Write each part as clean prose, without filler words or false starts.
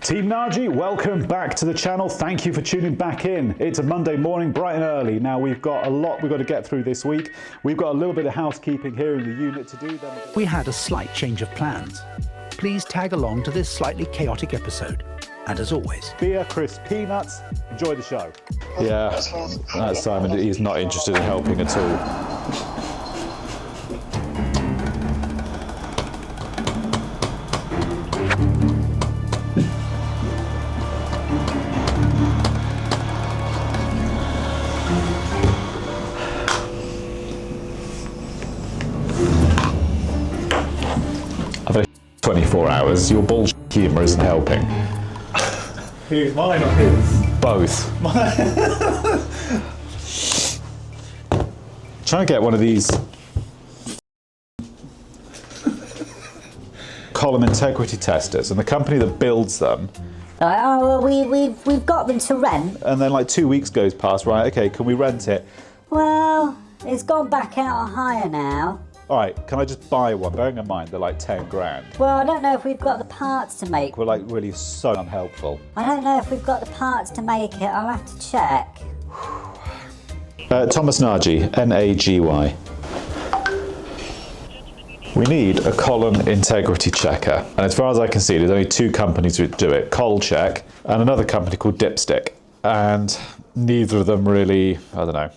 Team Nagy, welcome back to the channel. Thank you for tuning back in. It's a Monday morning, bright and early. Now we've got a lot we've got to get through this week. We've got a little bit of housekeeping here in the unit to do. We had a slight change of plans. Please tag along to this slightly chaotic episode. And as always, beer, crisp peanuts. Enjoy the show. Yeah, that's Simon. He's not interested in helping at all. I've had 24 hours. Your bullshit humour isn't helping. Who's mine or his? Both. Trying to get one of these column integrity testers, and the company that builds them. Oh, well, we've got them to rent. And then like 2 weeks goes past, right? Okay, can we rent it? Well, it's gone back out on hire now. All right, can I just buy one? Bearing in mind they're like 10 grand. Well, I don't know if we've got the parts to make. We're like really so unhelpful. I don't know if we've got the parts to make it. I'll have to check. Thomas Nagy, N-A-G-Y. We need a column integrity checker. And as far as I can see, there's only two companies that do it, Check and another company called Dipstick. And neither of them really, I don't know.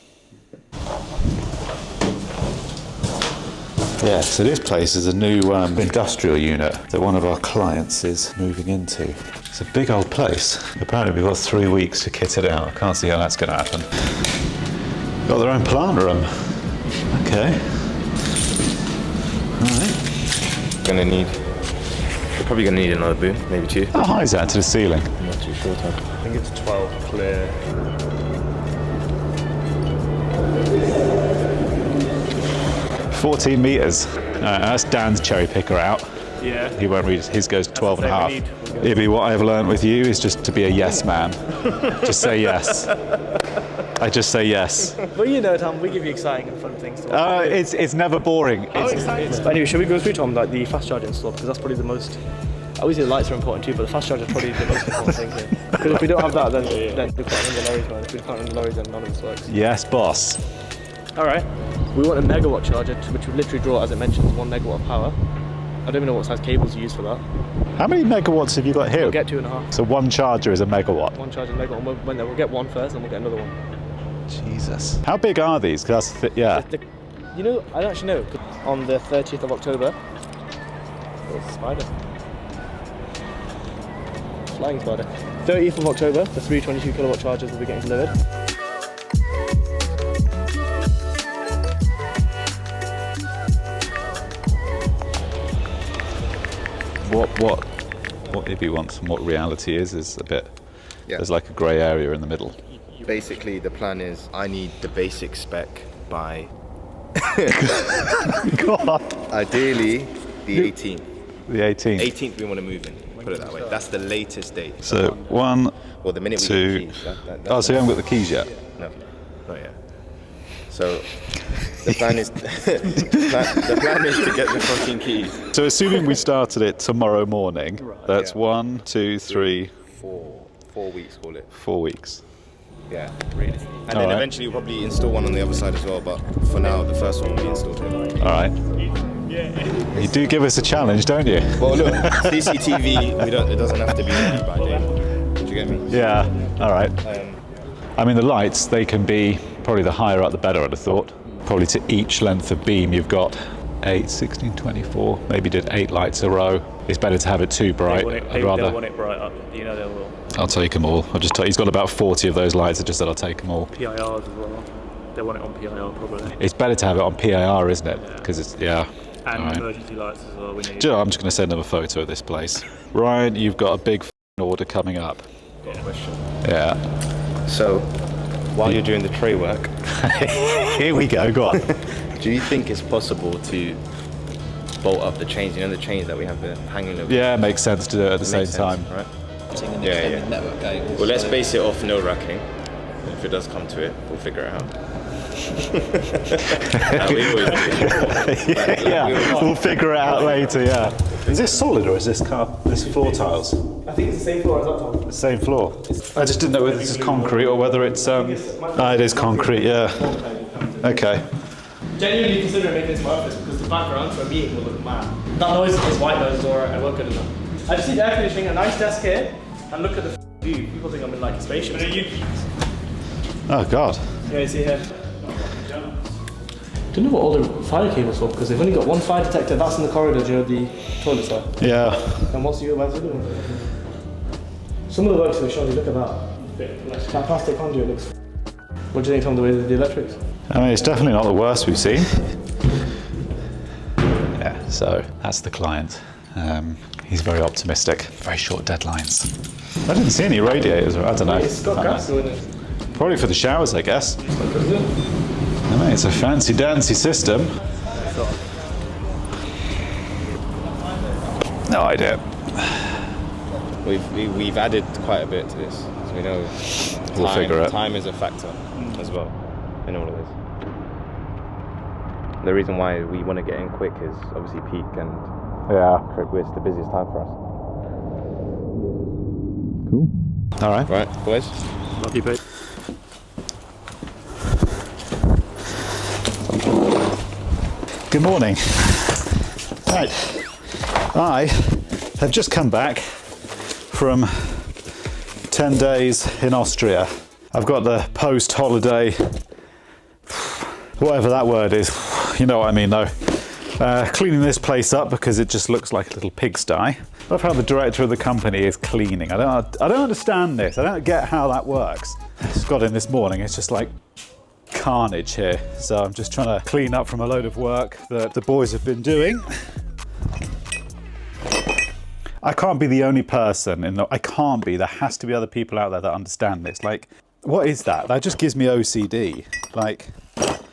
Yeah, so this place is a new industrial unit that one of our clients is moving into. It's a big old place. Apparently we've got 3 weeks to kit it out. I can't see how that's going to happen. Got their own plant room. Okay. We're probably gonna need another boom, maybe two. How high is that to the ceiling? I'm not too sure, Tom. I think it's 12 clear. 14 metres. That's Dan's cherry picker out. Yeah. He won't read his goes to 12 and a half. That's Ibby, what I've learned with you is just to be a yes man. Just say yes. I just say yes. Well, you know, Tom, we give you exciting and fun things to watch. It's never boring. Anyway, should we go through, Tom, like the fast charging stuff? Because that's probably the most... Obviously the lights are important too, but the fast charger is probably the most important thing here. Because if we don't have that, then we can't run the lorries, man. If we can't run the lorries, then none of this works. Yes, boss. Alright. We want a megawatt charger, which would literally draw, as it mentions, 1 megawatt of power. I don't even know what size cables you use for that. How many megawatts have you got here? We'll get 2.5. So one charger is a megawatt? One charger megawatt. We'll get one first, and we'll get another one. Jesus. How big are these? Because that's yeah. You know, I don't actually know. On the 30th of October, there's a spider. Flying spider. 30th of October, the 322 kilowatt chargers will be getting delivered. What Ibby wants and what reality is a bit. Yeah. There's like a grey area in the middle. Basically, the plan is I need the basic spec by God. Ideally the 18th. The 18th. 18th we want to move in. Put it that way. That's the latest date. So one. Well, the minute two. we get the keys. Oh, so you haven't got the keys yet? No, not yet. So the plan is the plan is to get the fucking keys. So assuming we started it tomorrow morning, that's 1, 2, 3, 4 weeks. Call it 4 weeks. Yeah, really. And then eventually we'll probably install one on the other side as well. But for now, the first one will be installed here. All right. You do give us a challenge, don't you? Well, look, CCTV. It doesn't have to be ready by day. Do you get me? Yeah. All right. I mean, the lights, they can be probably the higher up the better, I'd have thought. Probably to each length of beam, you've got 8, 16, 24. Maybe did 8 lights a row. It's better to have it too bright. They want it bright up. You know they will. I'll take them all. I'll just he's got about 40 of those lights. I just said I'll take them all. PIRs as well. They want it on PIR probably. It's better to have it on PIR, isn't it? Because it's And emergency lights as well. I'm just going to send them a photo of this place. Ryan, you've got a big order coming up. Got a question. Yeah. So, while you're doing the tray work, here we go. Go on. Do you think it's possible to bolt up the chains? You know the chains that we have hanging over. Yeah, it makes sense to do it at the same time. Right? Yeah. Well, let's base it off no racking. If it does come to it, we'll figure it out. Yeah, we'll figure it out later. Yeah. Is this solid or is this floor tiles? I think it's the same floor as that time. The same floor. I just didn't know whether this is concrete or whether it's. It is concrete. Yeah. Okay. Genuinely considering making this my office because the background for a meeting will look mad. That noise is white noise or I work good enough. I just need air conditioning, a nice desk here, and look at the view. People think I'm in like a spaceship. Oh God. Yeah, you see here. Do you know what all the fire cables for? Because they've only got one fire detector. That's in the corridor. Do you know the toilets are? Yeah. And what's the other doing? Some of the works are showing. Look at that. That plastic conduit looks. What do you think, Tom? The way the electrics? I mean, it's definitely not the worst we've seen. Yeah. So that's the client. He's very optimistic. Very short deadlines. I didn't see any radiators. I don't know. It's got gas going in. Probably for the showers, I guess. I mean, it's a fancy dancy system. No idea. We've added quite a bit to this. So we know We'll figure it. Time is a factor as well in all of this. The reason why we want to get in quick is obviously peak and it's the busiest time for us. Cool. All right. Right, boys. Love you, babe. Good morning. Right. I have just come back from 10 days in Austria. I've got the post-holiday, whatever that word is, you know what I mean though. Cleaning this place up because it just looks like a little pigsty. I love how the director of the company is cleaning. I don't understand this. I don't get how that works. I just got in this morning, it's just like carnage here. So I'm just trying to clean up from a load of work that the boys have been doing. I can't be the only person there has to be other people out there that understand this. Like, what is that? That just gives me OCD. Like,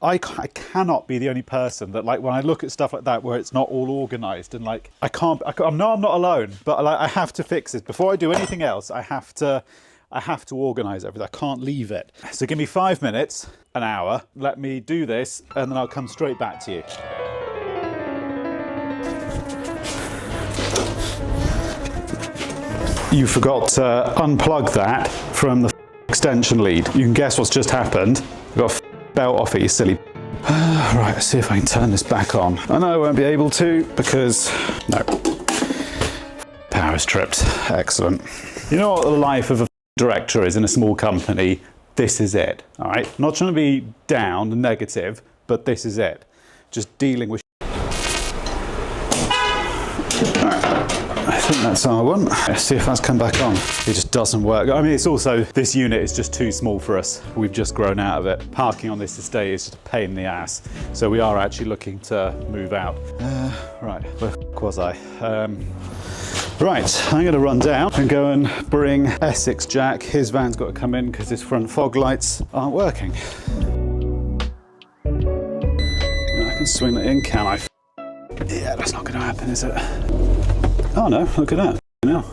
I cannot be the only person that, like, when I look at stuff like that where it's not all organized and like, I'm not alone, but like, I have to fix it. Before I do anything else, I have to organise everything. I can't leave it. So give me 5 minutes, an hour, let me do this, and then I'll come straight back to you. You forgot to unplug that from the extension lead. You can guess what's just happened. You got a belt off it, you silly. Right, let's see if I can turn this back on. I know I won't be able to because, no. Power's tripped. Excellent. You know what the life of a director is in a small company? This is it, all right? I'm not trying to be down and negative, but this is it. Just dealing with I think that's our one. Let's see if that's come back on. It just doesn't work. I mean, it's also, this unit is just too small for us. We've just grown out of it. Parking on this estate is just a pain in the ass. So we are actually looking to move out. Right, where the f was I? Right, I'm going to run down and go and bring Essex Jack. His van's got to come in because his front fog lights aren't working. I can swing that in, can I? Yeah, that's not going to happen, is it? Oh no, look at that. Now,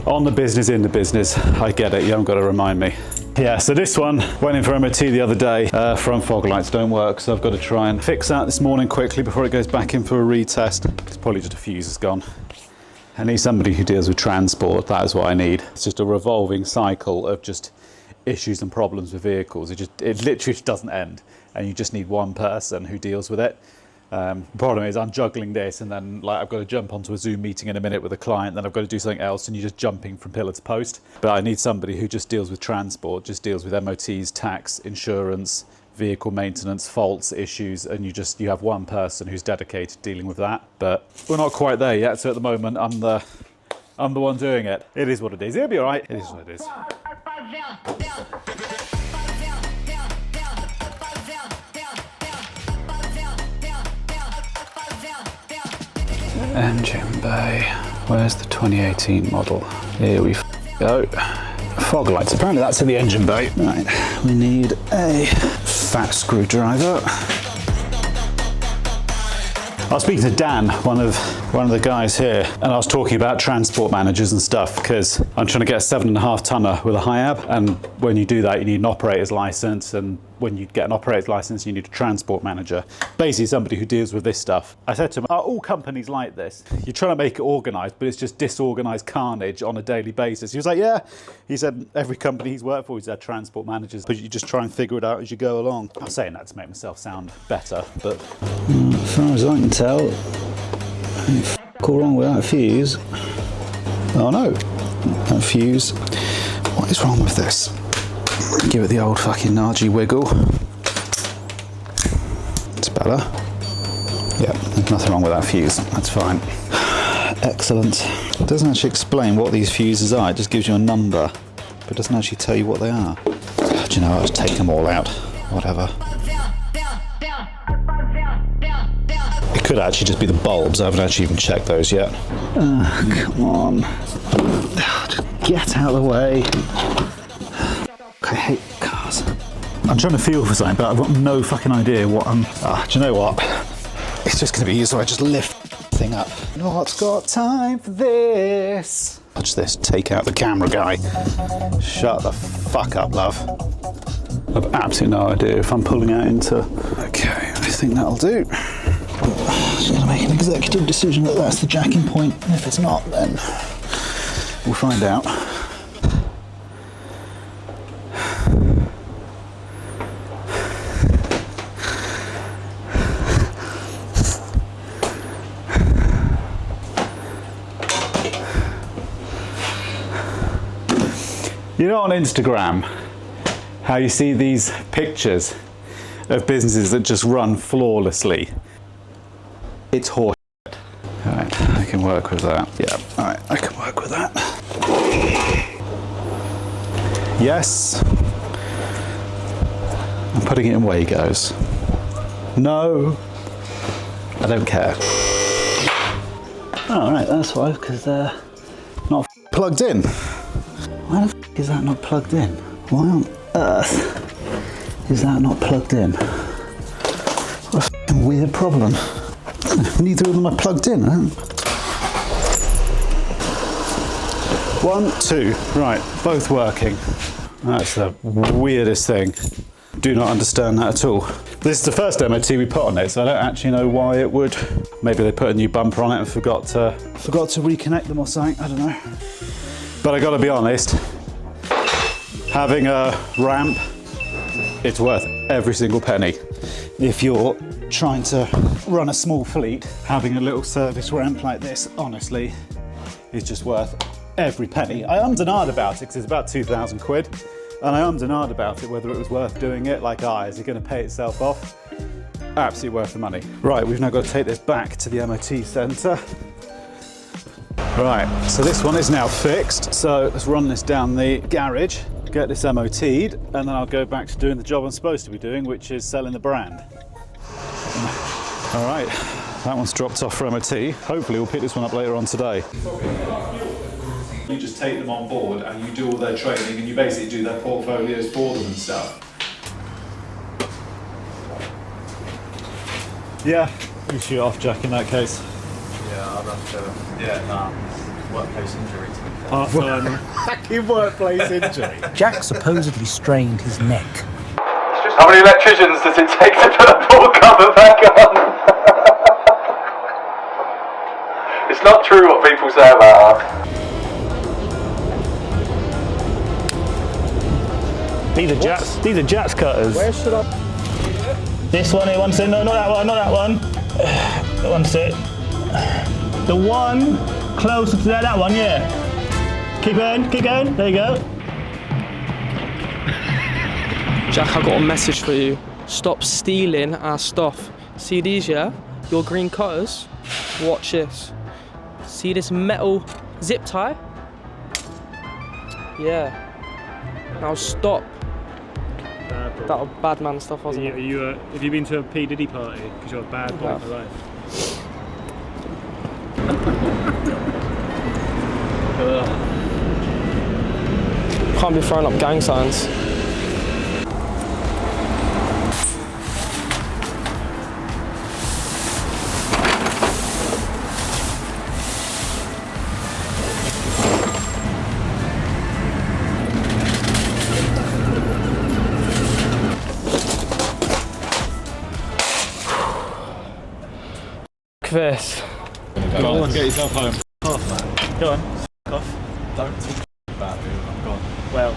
on the business, in the business. I get it, you haven't got to remind me. Yeah, so this one went in for MOT the other day. Front fog lights don't work, so I've got to try and fix that this morning quickly before it goes back in for a retest. It's probably just a fuse has gone. I need somebody who deals with transport. That is what I need. It's just a revolving cycle of just issues and problems with vehicles. It literally just doesn't end, and you just need one person who deals with it. The problem is I'm juggling this, and then like I've got to jump onto a Zoom meeting in a minute with a client, then I've got to do something else, and you're just jumping from pillar to post. But I need somebody who just deals with transport, just deals with MOTs, tax, insurance, vehicle maintenance, faults, issues, and you have one person who's dedicated dealing with that. But we're not quite there yet, so at the moment I'm the one doing it. It is what it is. It'll be all right. It is what it is. Engine bay. Where's the 2018 model? Here we go. Fog lights. Apparently that's in the engine bay. Right. We need a fat screwdriver. I was speaking to Dan, one of one of the guys here, and I was talking about transport managers and stuff because I'm trying to get a 7.5 tonner with a HIAB, and when you do that you need an operator's license, and when you get an operator's license you need a transport manager, basically somebody who deals with this stuff. I said to him, are all companies like this? You're trying to make it organised, but it's just disorganised carnage on a daily basis. He was like, yeah. He said every company he's worked for, he's had transport managers, but you just try and figure it out as you go along. I'm saying that to make myself sound better, but as far as I can tell, all wrong with that fuse. Oh no, that fuse. What is wrong with this? Give it the old fucking Nagy wiggle. It's better. Yeah, there's nothing wrong with that fuse. That's fine. Excellent. It doesn't actually explain what these fuses are. It just gives you a number, but it doesn't actually tell you what they are. Do you know, I'll just take them all out. Whatever. It could actually just be the bulbs. I haven't actually even checked those yet. Come on. Just get out of the way. I hate cars. I'm trying to feel for something, but I've got no fucking idea what I'm... do you know what? It's just going to be easier if I just lift the thing up. Not got time for this. Watch this. Take out the camera guy. Shut the fuck up, love. I've absolutely no idea if I'm pulling out into... Okay, I think that'll do. I'm just going to make an executive decision that that's the jacking point. And if it's not, then we'll find out. You know, on Instagram, how you see these pictures of businesses that just run flawlessly? It's horse shit. Alright, I can work with that. Yeah, alright, I can work with that. Yes. I'm putting it in Wagos. No. I don't care. Alright, that's why, because they're not plugged in. Why the f is that not plugged in? Why on earth is that not plugged in? What a f***ing weird problem. Neither of them are plugged in. 1, 2, right, both working. That's the weirdest thing. Do not understand that at all. This is the first MOT we put on it, so I don't actually know why it would. Maybe they put a new bumper on it and forgot to reconnect them or something, I don't know. But I gotta be honest, having a ramp, it's worth every single penny. If you're trying to run a small fleet, having a little service ramp like this, honestly, is just worth every penny. I ummed and ahed about it because it's about 2,000 quid, and I ummed and ahed about it whether it was worth doing it. Like, is it going to pay itself off? Absolutely worth the money. Right, we've now got to take this back to the MOT centre. Right, so this one is now fixed, so let's run this down the garage, get this MOT'd, and then I'll go back to doing the job I'm supposed to be doing, which is selling the brand. All right, that one's dropped off for MOT. Hopefully we'll pick this one up later on today. You just take them on board and you do all their training and you basically do their portfolios for them and stuff. Yeah, you shoot off, Jack, in that case. Yeah, I'd have to. Yeah, nah. Workplace injury. Fucking workplace injury. Jack supposedly strained his neck. How many electricians does it take to put a ball cover back on? It's not true what people say about her. These are jacks cutters. Where should I? This one, one sec. No, not that one, not that one. One sec. The one closer to that one, yeah. Keep going, there you go. Jack, I got a message for you. Stop stealing our stuff. See these, yeah? Your green cutters? Watch this. See this metal zip tie? Yeah. Now stop. That bad man stuff, wasn't it? Have you been to a P. Diddy party? Because you're a bad boy for life. Can't be throwing up gang signs. this. Go on, get yourself home. Go on. Off. Don't talk about it. I'm gone. Well.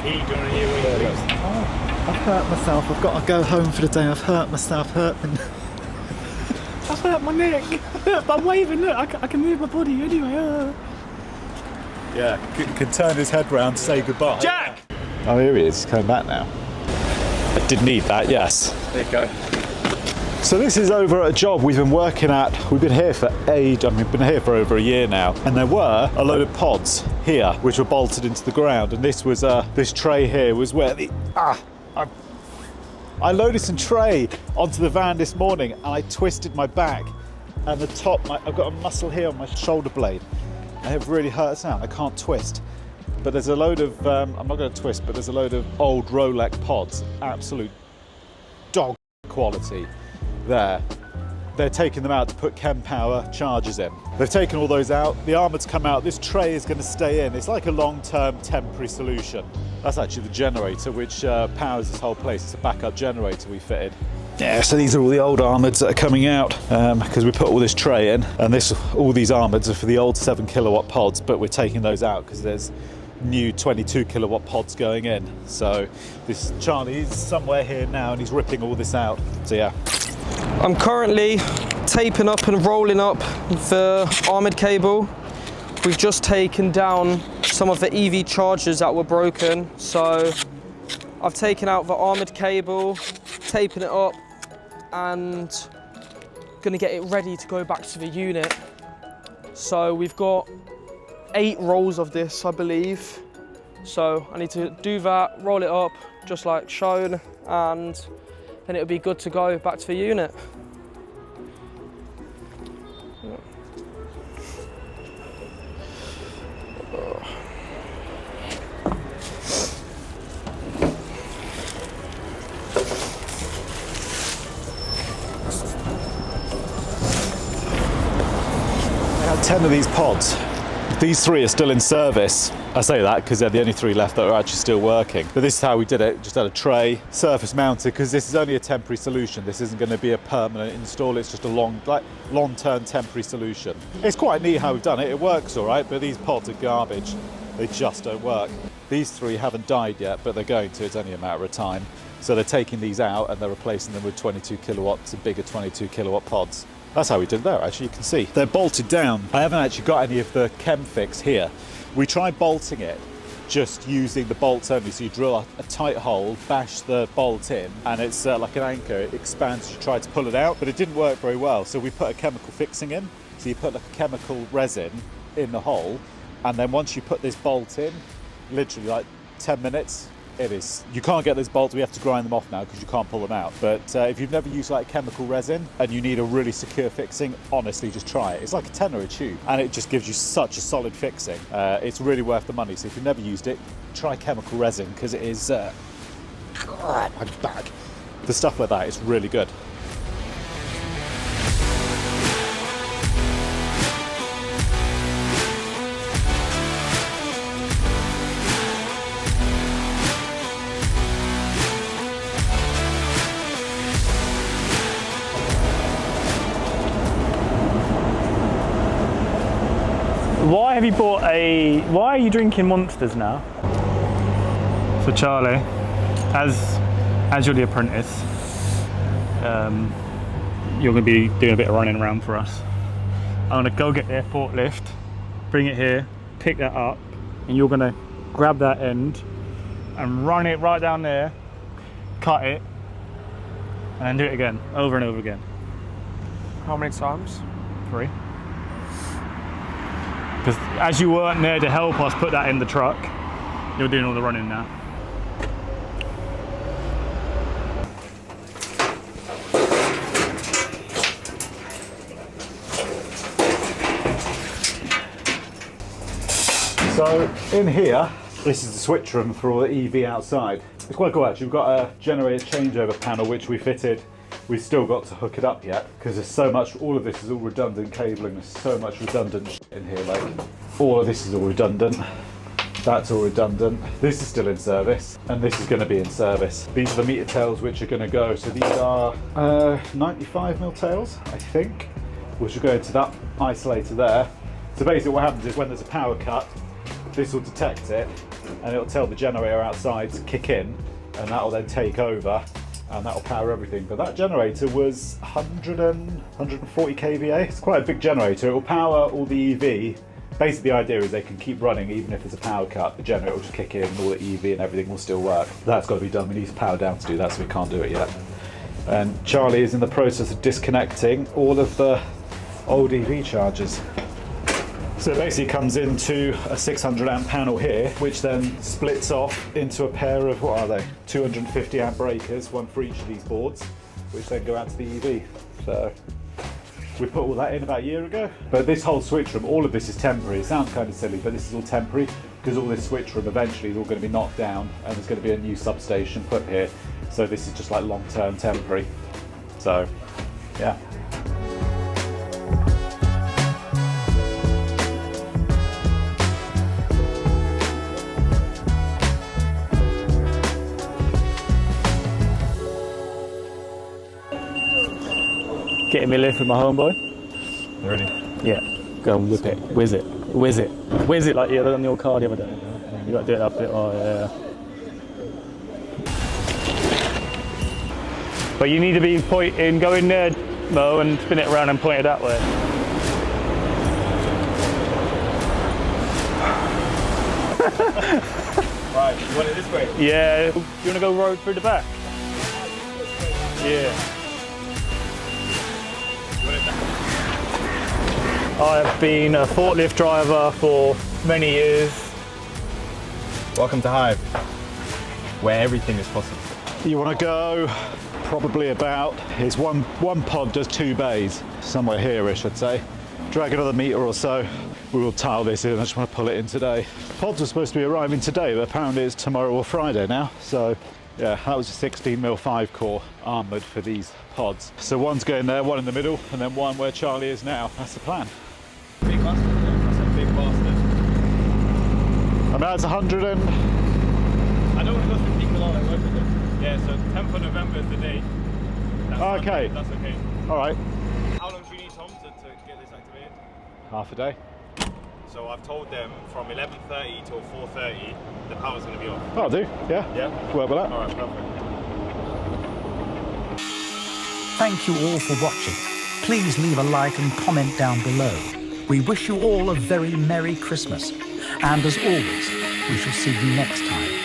Do you want to hear what he thinks? I've hurt myself. I've got to go home for the day. I've hurt myself. I've hurt my neck. But I'm waving. Look, I can move my body anyway. Yeah, can turn his head round to say goodbye. Jack! Oh, here he is. He's coming back now. I did need that, yes. There you go. So this is over at a job we've been working at. We've been here for ages. I mean, we've been here for over a year now. And there were a load of pods here, which were bolted into the ground. And this was, this tray here was where the, I loaded some tray onto the van this morning and I twisted my back and the top, I've got a muscle here on my shoulder blade. And it really hurts now. I can't twist. But there's a load of, I'm not going to twist, but there's a load of old Rolex pods, absolute dog quality there. They're taking them out to put chem power chargers in. They've taken all those out. The armour's come out. This tray is going to stay in. It's like a long-term temporary solution. That's actually the generator which powers this whole place. It's a backup generator we fitted. Yeah, so these are all the old armours that are coming out because we put all this tray in, and all these armours are for the old 7 kilowatt pods, but we're taking those out because there's new 22 kilowatt pods going in. So this Charlie's somewhere here now and he's ripping all this out. So yeah. I'm currently taping up and rolling up the armoured cable. We've just taken down some of the EV chargers that were broken. So I've taken out the armoured cable, taping it up, and gonna get it ready to go back to the unit. So we've got 8 rolls of this, I believe. So I need to do that, roll it up, just like shown, and then it'll be good to go back to the unit. I had 10 of these pods. These 3 are still in service. I say that because they're the only 3 left that are actually still working. But this is how we did it. Just had a tray, surface mounted, because this is only a temporary solution. This isn't going to be a permanent install. It's just a long-term temporary solution. It's quite neat how we've done it. It works all right, but these pods are garbage. They just don't work. These 3 haven't died yet, but they're going to. It's only a matter of time. So they're taking these out and they're replacing them with 22 kilowatts, bigger 22 kilowatt pods. That's how we did it there, actually. You can see they're bolted down. I haven't actually got any of the chem fix here. We tried bolting it just using the bolts only. So you drill a tight hole, bash the bolt in, and it's like an anchor. It expands. You try to pull it out, but it didn't work very well. So we put a chemical fixing in. So you put like a chemical resin in the hole, and then once you put this bolt in, literally like 10 minutes, it is. You can't get those bolts. We have to grind them off now because you can't pull them out. But if you've never used like chemical resin and you need a really secure fixing, honestly, just try it. It's like a tenner a tube and it just gives you such a solid fixing. It's really worth the money. So if you've never used it, try chemical resin because it is, my back. The stuff like that is really good. Why have you bought why are you drinking Monsters now? So Charlie, as you're the apprentice, you're going to be doing a bit of running around for us. I'm going to go get their forklift, bring it here, pick that up, and you're going to grab that end and run it right down there, cut it, and then do it again, over and over again. How many times? 3. Because as you weren't there to help us put that in the truck, you're doing all the running now. So in here, this is the switch room for all the EV outside. It's quite cool actually. We've got a generator changeover panel which we fitted. We've still got to hook it up yet because there's so much, all of this is all redundant cabling. There's so much redundant in here, like all of this is all redundant. That's all redundant. This is still in service, and this is going to be in service. These are the meter tails which are going to go. So these are 95mm tails, I think, which will go into that isolator there. So basically what happens is when there's a power cut, this will detect it, and it'll tell the generator outside to kick in, and that will then take over, and that will power everything. But that generator was 140 kVA. It's quite a big generator. It will power all the EV. Basically the idea is they can keep running even if there's a power cut. The generator will just kick in and all the EV and everything will still work. That's got to be done. We need to power down to do that, so we can't do it yet. And Charlie is in the process of disconnecting all of the old EV chargers. So it basically comes into a 600 amp panel here, which then splits off into a pair of, what are they, 250 amp breakers, one for each of these boards, which then go out to the EV. So we put all that in about a year ago. But this whole switch room, all of this is temporary. It sounds kind of silly, but this is all temporary because all this switch room eventually is all going to be knocked down and there's going to be a new substation put here. So this is just like long-term temporary. So, yeah. Getting me a lift with my homeboy. You ready? Yeah. Go and whip it. Whiz it. Whiz it. Whiz it like you did on your car the other day. You got to do it up a bit. Oh, yeah. But you need to be pointing, go in there, Mo, and spin it around and point it that way. Right, you want it this way? Yeah. Do you want to go road through the back? Yeah. I've been a forklift driver for many years. Welcome to Hive, where everything is possible. You want to go probably about, it's one pod does 2 bays, somewhere here-ish I'd say. Drag another metre or so. We will tile this in, I just want to pull it in today. Pods were supposed to be arriving today, but apparently it's tomorrow or Friday now. So yeah, that was a 16mm 5 core armoured for these pods. So one's going there, one in the middle, and then one where Charlie is now. That's the plan. Big bastard, that's a big bastard. And that's 100 and... I don't want to go through people all I work with them. Yeah, so 10th of November is the date. That's Okay. Sunday, that's okay. All right. How long do you need, Tom, to get this activated? Half a day. So I've told them from 11:30 till 4:30 the power's going to be off. Oh, I'll do, yeah. Yeah? Work with that. Alright, perfect. Thank you all for watching. Please leave a like and comment down below. We wish you all a very Merry Christmas. And as always, we shall see you next time.